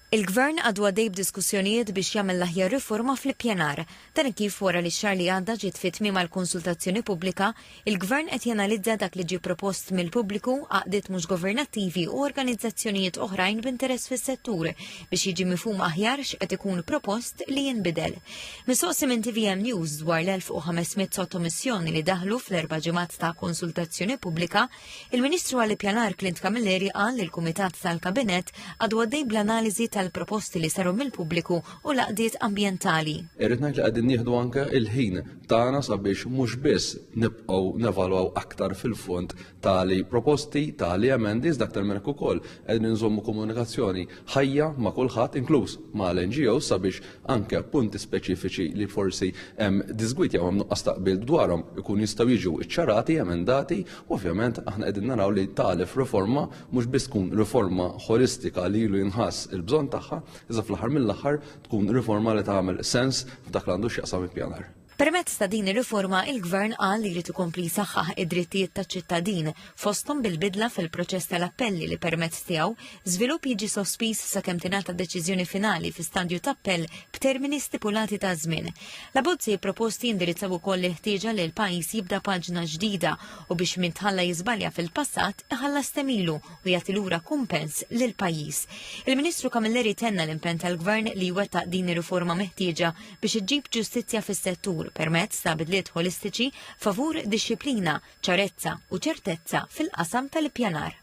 Il-Gvern għadu għaddej b'diskussjonijiet biex jagħmel l-aħjar riforma fl-ippjanar. Dan kif wara li x-xahar li għadda ġiet fit-tmiem mal-konsultazzjoni pubblika, il-Gvern qed janalizza dak li ġie propost mill-pubbliku, għaqdiet mhux governattivi u organizzazzjonijiet oħrajn b'interess fis-settur biex jiġi mifhum aħjar x'qed ikun propost li jinbidel. Mistoqsi minn TVM News dwar l-1500 sottomissjoni li daħlu fl-4 ġimgħat ta' konsultazzjoni pubblika, il-Ministru għall-Ippjanar Clint Camilleri qal li l-Kumitat tal-Kabinett għadu għaddej bl-analiżi tal-proposti li saru mill-pubbliku u l-għaqdiet ambjentali. Irrid ngħid li qegħdin nieħdu anke il-ħin tagħna sabiex mhux biss nibqgħu nevalwaw aktar fil-fond tali proposti, tali emendi, aktar minn hekk ukoll qegħdin inżommu komunikazzjoni ħajja ma' kulħadd inkluż mal-NGOs sabiex anke punti speċifiċi li forsi hemm disgwit jew hemm nuqqas taqbil dwarhom ikun jistgħu jiġu iċċarati, emendati, u ovvjament aħna qegħdin naraw li talef riforma mhux biss tkun riforma holistika li ilu jinħass il-bżonn tagħha, iżda fl-aħħar mill-aħħar tkun riforma li tagħmel sens f'dak li għandu x'jaqsam ippjanar. Permezz ta' din ir-riforma il-Gvern qal li jrid ikompli jsaħħaħ id-drittijiet taċ-ċittadin fosthom bil-bidla fil-proċess tal-appelli li permezz tiegħu żvilupp jiġi sospiż sakemm tingħata deċiżjoni finali fi stadju ta' appell b'termini stipulati ta' żmien. L-abbozzi proposti jindirizzaw ukoll l-ħtieġa li l-pajjiż jibda paġna ġdida u biex min tħalla jiżbalja fil-passat iħallas temilu u jagħti lura kumpens lil pajjiż. Il-Ministru Camilleri tenna l-impenn tal-Gvern li jwettaq din ir-riforma meħtieġa biex iġġib ġustizzja fis-settur permezz ta' bidliet holistiċi favur disċiplina, ċarezza u ċertezza fil-qasam tal-ippjanar.